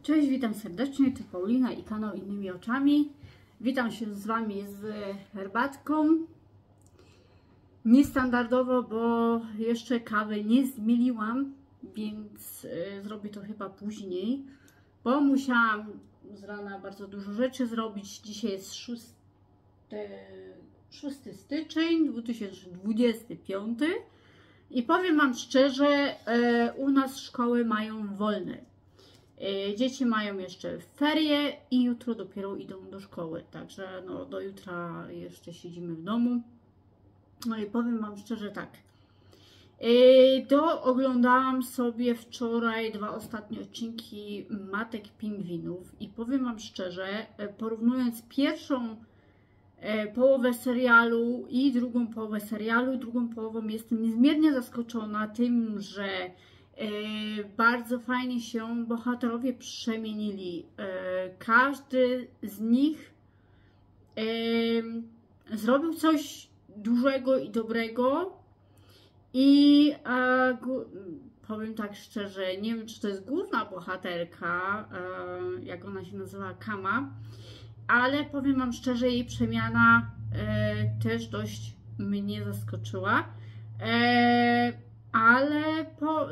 Cześć, witam serdecznie, to Paulina i kanał Innymi Oczami. Witam się z Wami z herbatką. Niestandardowo, bo jeszcze kawy nie zmieliłam, więc zrobię to chyba później, bo musiałam z rana bardzo dużo rzeczy zrobić. Dzisiaj jest 6 styczeń 2025 i powiem Wam szczerze, u nas szkoły mają wolne. Dzieci mają jeszcze ferie i jutro dopiero idą do szkoły, także no, do jutra jeszcze siedzimy w domu. No i powiem Wam szczerze tak, oglądałam sobie wczoraj 2 ostatnie odcinki Matek Pingwinów i powiem Wam szczerze, porównując pierwszą połowę serialu i drugą połowę serialu, drugą połową jestem niezmiernie zaskoczona tym, że bardzo fajnie się bohaterowie przemienili. Każdy z nich zrobił coś dużego i dobrego i powiem tak szczerze, nie wiem, czy to jest główna bohaterka, jak ona się nazywa, Kama, ale powiem Wam szczerze, jej przemiana też dość mnie zaskoczyła. Ale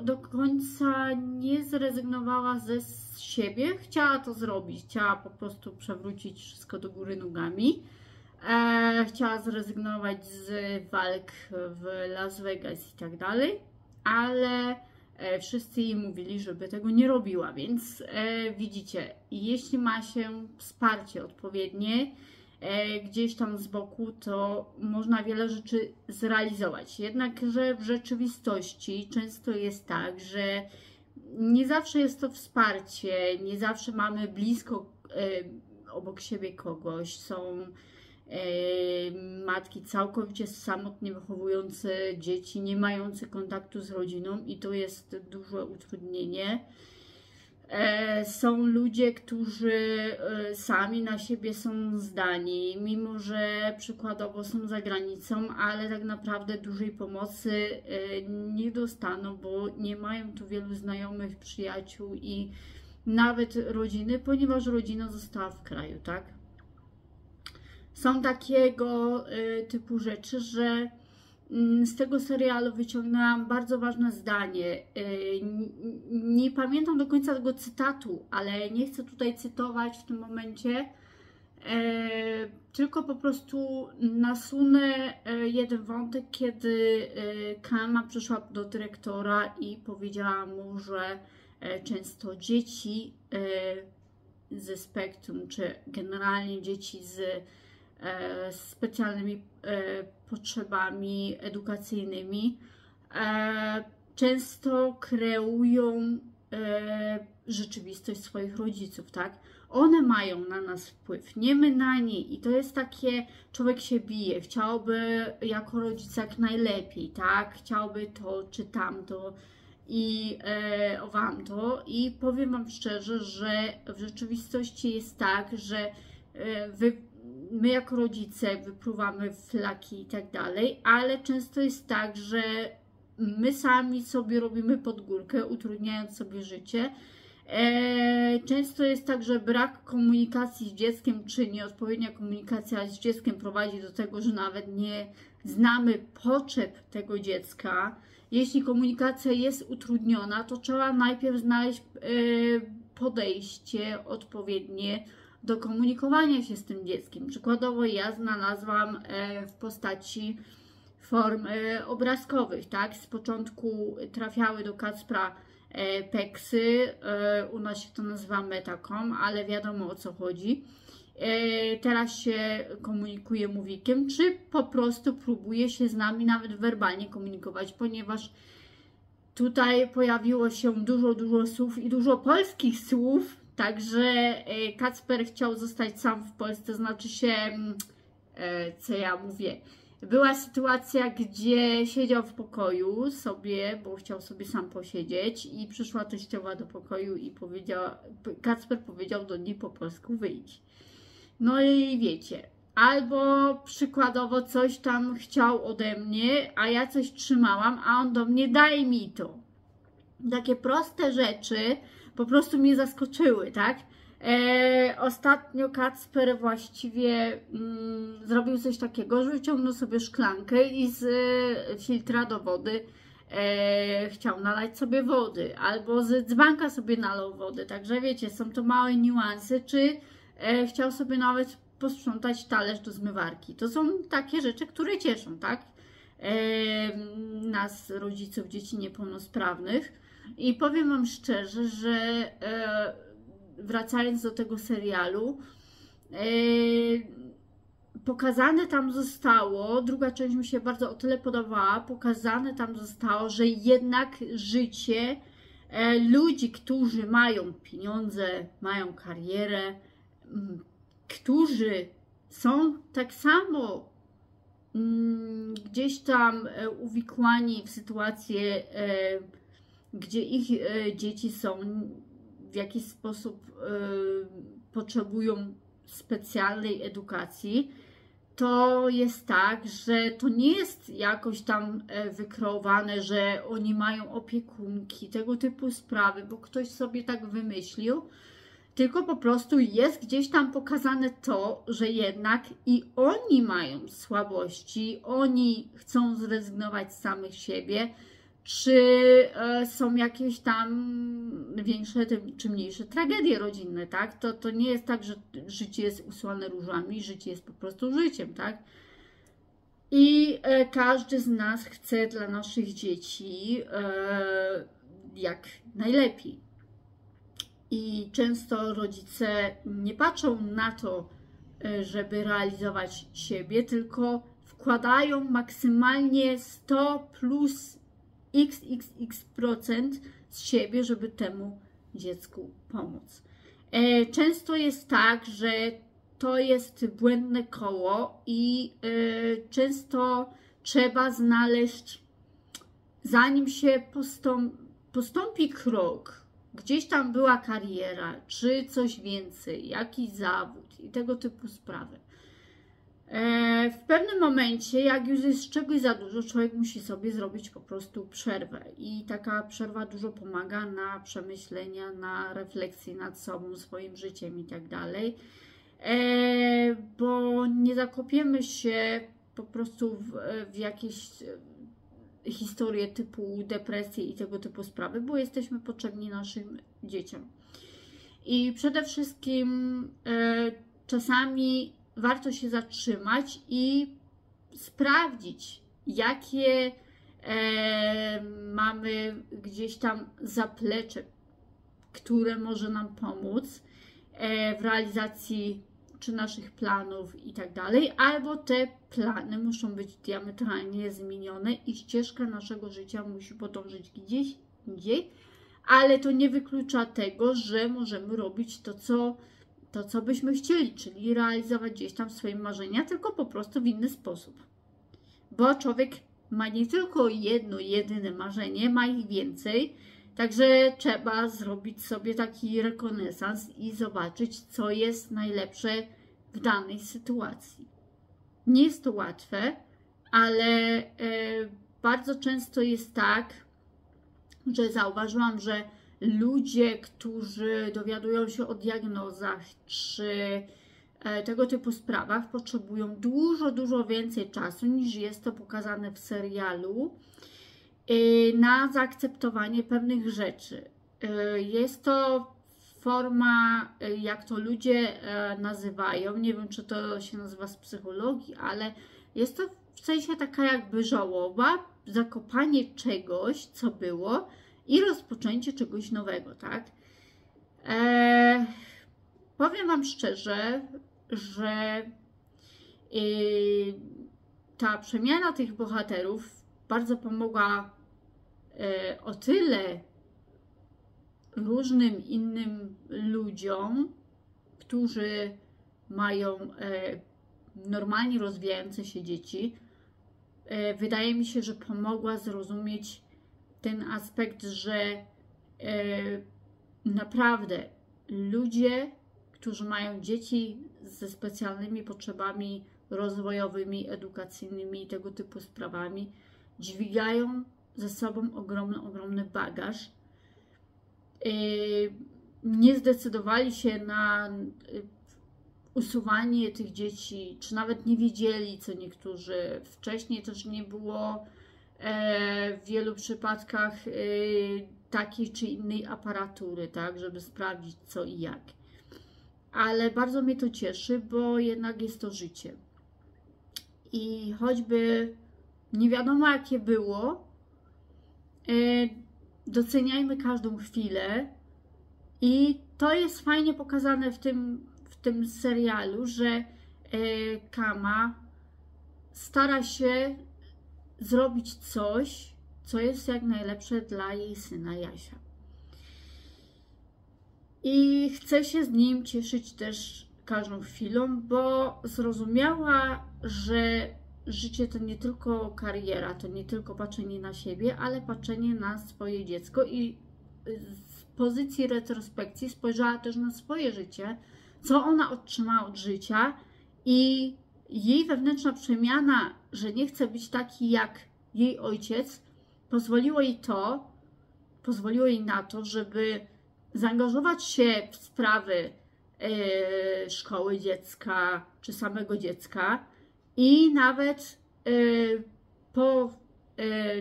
do końca nie zrezygnowała ze siebie. Chciała to zrobić, chciała po prostu przewrócić wszystko do góry nogami. Chciała zrezygnować z walk w Las Vegas i tak dalej, ale wszyscy jej mówili, żeby tego nie robiła, więc widzicie, jeśli ma się wsparcie odpowiednie gdzieś tam z boku, to można wiele rzeczy zrealizować. Jednakże w rzeczywistości często jest tak, że nie zawsze jest to wsparcie, nie zawsze mamy blisko obok siebie kogoś. Są matki całkowicie samotnie wychowujące dzieci, nie mające kontaktu z rodziną i to jest duże utrudnienie. Są ludzie, którzy sami na siebie są zdani, mimo że przykładowo są za granicą, ale tak naprawdę dużej pomocy nie dostaną, bo nie mają tu wielu znajomych, przyjaciół i nawet rodziny, ponieważ rodzina została w kraju, tak? Są takiego typu rzeczy, że z tego serialu wyciągnęłam bardzo ważne zdanie. Nie pamiętam do końca tego cytatu, ale nie chcę tutaj cytować w tym momencie, tylko po prostu nasunę jeden wątek, kiedy Kama przyszła do dyrektora i powiedziała mu, że często dzieci ze spektrum, czy generalnie dzieci z specjalnymi potrzebami edukacyjnymi często kreują rzeczywistość swoich rodziców, tak? One mają na nas wpływ, nie my na nie i to jest takie, człowiek się bije, chciałby jako rodzic jak najlepiej, tak? Chciałby to czy tamto i owamto i powiem Wam szczerze, że w rzeczywistości jest tak, że my jako rodzice wypruwamy flaki i tak dalej, ale często jest tak, że my sami sobie robimy pod górkę, utrudniając sobie życie. Często jest tak, że brak komunikacji z dzieckiem, czy nieodpowiednia komunikacja z dzieckiem prowadzi do tego, że nawet nie znamy potrzeb tego dziecka. Jeśli komunikacja jest utrudniona, to trzeba najpierw znaleźć podejście odpowiednie do komunikowania się z tym dzieckiem. Przykładowo ja znalazłam w postaci form obrazkowych, tak? Z początku trafiały do Kacpra peksy, u nas się to nazywa Metacom, ale wiadomo o co chodzi. Teraz się komunikuje mówikiem, czy po prostu próbuje się z nami nawet werbalnie komunikować, ponieważ tutaj pojawiło się dużo słów i dużo polskich słów. Także Kacper chciał zostać sam w Polsce, znaczy się, co ja mówię, była sytuacja, gdzie siedział w pokoju sobie, bo chciał sobie sam posiedzieć i przyszła teściowa do pokoju i Kacper powiedział do niej po polsku wyjdź. No i wiecie, albo przykładowo coś tam chciał ode mnie, a ja coś trzymałam, a on do mnie daj mi to. Takie proste rzeczy po prostu mnie zaskoczyły, tak? Ostatnio Kacper właściwie zrobił coś takiego, że wyciągnął sobie szklankę i z filtra do wody chciał nalać sobie wody, albo z dzbanka sobie nalał wody, także wiecie, są to małe niuanse, czy chciał sobie nawet posprzątać talerz do zmywarki. To są takie rzeczy, które cieszą, tak? Nas, rodziców dzieci niepełnosprawnych. I powiem Wam szczerze, że wracając do tego serialu, pokazane tam zostało, druga część mi się bardzo o tyle podobała, pokazane tam zostało, że jednak życie ludzi, którzy mają pieniądze, mają karierę, którzy są tak samo gdzieś tam uwikłani w sytuację, gdzie ich dzieci są w jakiś sposób potrzebują specjalnej edukacji, to jest tak, że to nie jest jakoś tam wykreowane, że oni mają opiekunki, tego typu sprawy, bo ktoś sobie tak wymyślił, tylko po prostu jest gdzieś tam pokazane to, że jednak i oni mają słabości, oni chcą zrezygnować z samych siebie, czy są jakieś tam większe czy mniejsze tragedie rodzinne, tak? To nie jest tak, że życie jest usłane różami, życie jest po prostu życiem, tak? I każdy z nas chce dla naszych dzieci jak najlepiej. I często rodzice nie patrzą na to, żeby realizować siebie, tylko wkładają maksymalnie 100 plus xxx% z siebie, żeby temu dziecku pomóc. Często jest tak, że to jest błędne koło i często trzeba znaleźć, zanim się postąpi krok, gdzieś tam była kariera, czy coś więcej, jakiś zawód i tego typu sprawy. W pewnym momencie, jak już jest czegoś za dużo, człowiek musi sobie zrobić po prostu przerwę. I taka przerwa dużo pomaga na przemyślenia, na refleksję nad sobą, swoim życiem i tak dalej. Bo nie zakopiemy się po prostu w jakieś historie typu depresje i tego typu sprawy, bo jesteśmy potrzebni naszym dzieciom. I przede wszystkim czasami warto się zatrzymać i sprawdzić, jakie mamy gdzieś tam zaplecze, które może nam pomóc w realizacji czy naszych planów i tak dalej, albo te plany muszą być diametralnie zmienione i ścieżka naszego życia musi podążyć gdzieś indziej, ale to nie wyklucza tego, że możemy robić to, co byśmy chcieli, czyli realizować gdzieś tam swoje marzenia, tylko po prostu w inny sposób. Bo człowiek ma nie tylko jedno, jedyne marzenie, ma ich więcej, także trzeba zrobić sobie taki rekonesans i zobaczyć, co jest najlepsze w danej sytuacji. Nie jest to łatwe, ale bardzo często jest tak, że zauważyłam, że ludzie, którzy dowiadują się o diagnozach czy tego typu sprawach, potrzebują dużo więcej czasu, niż jest to pokazane w serialu, na zaakceptowanie pewnych rzeczy. Jest to forma, jak to ludzie nazywają, nie wiem, czy to się nazywa z psychologii, ale jest to w sensie taka jakby żałoba, zakopanie czegoś, co było, i rozpoczęcie czegoś nowego, tak? Powiem Wam szczerze, że ta przemiana tych bohaterów bardzo pomogła o tyle różnym innym ludziom, którzy mają normalnie rozwijające się dzieci. Wydaje mi się, że pomogła zrozumieć ten aspekt, że naprawdę ludzie, którzy mają dzieci ze specjalnymi potrzebami rozwojowymi, edukacyjnymi i tego typu sprawami, dźwigają ze sobą ogromny bagaż, nie zdecydowali się na usuwanie tych dzieci, czy nawet nie wiedzieli, co niektórzy. Wcześniej też nie było w wielu przypadkach takiej czy innej aparatury, tak, żeby sprawdzić co i jak. Ale bardzo mnie to cieszy, bo jednak jest to życie. I choćby nie wiadomo jakie było, doceniajmy każdą chwilę. I to jest fajnie pokazane w tym serialu, że Kama stara się zrobić coś, co jest jak najlepsze dla jej syna Jasia. I chce się z nim cieszyć też każdą chwilą, bo zrozumiała, że życie to nie tylko kariera, to nie tylko patrzenie na siebie, ale patrzenie na swoje dziecko i z pozycji retrospekcji spojrzała też na swoje życie, co ona otrzymała od życia i jej wewnętrzna przemiana, że nie chce być taki jak jej ojciec, pozwoliło jej na to, żeby zaangażować się w sprawy szkoły dziecka czy samego dziecka i nawet po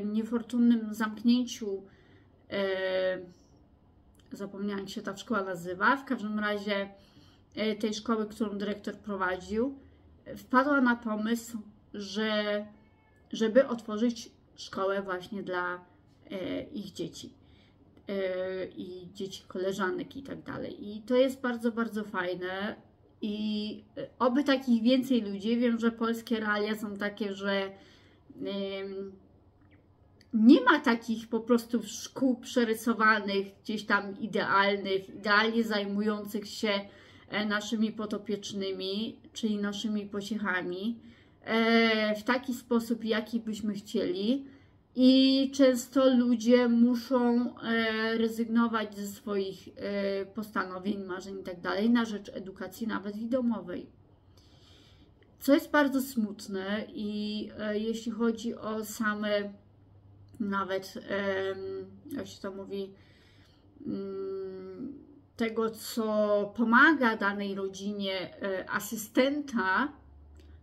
niefortunnym zamknięciu, zapomniałam jak się ta szkoła nazywa, w każdym razie tej szkoły, którą dyrektor prowadził, wpadła na pomysł, żeby otworzyć szkołę właśnie dla ich dzieci i dzieci koleżanek i tak dalej. I to jest bardzo, bardzo fajne i oby takich więcej ludzi. Wiem, że polskie realia są takie, że nie ma takich po prostu szkół przerysowanych, gdzieś tam idealnych, idealnie zajmujących się naszymi podopiecznymi, czyli naszymi pociechami w taki sposób, jaki byśmy chcieli. I często ludzie muszą rezygnować ze swoich postanowień, marzeń i tak dalej na rzecz edukacji nawet i domowej. Co jest bardzo smutne i jeśli chodzi o same nawet, jak się to mówi, tego, co pomaga danej rodzinie, asystenta,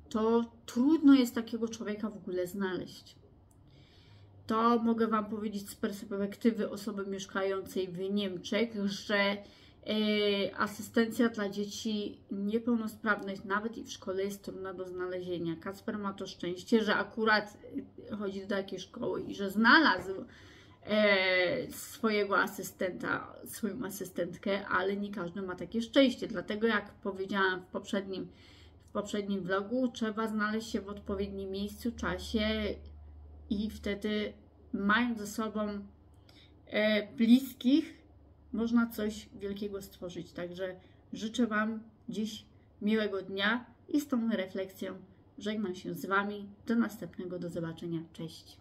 to trudno jest takiego człowieka w ogóle znaleźć. To mogę Wam powiedzieć z perspektywy osoby mieszkającej w Niemczech, że asystencja dla dzieci niepełnosprawnych nawet i w szkole jest trudna do znalezienia. Kacper ma to szczęście, że akurat chodzi do takiej szkoły i że znalazł swojego asystenta, swoją asystentkę, ale nie każdy ma takie szczęście. Dlatego jak powiedziałam w poprzednim vlogu, trzeba znaleźć się w odpowiednim miejscu, czasie i wtedy mając ze sobą bliskich, można coś wielkiego stworzyć. Także życzę Wam dziś miłego dnia i z tą refleksją żegnam się z Wami. Do następnego, do zobaczenia. Cześć.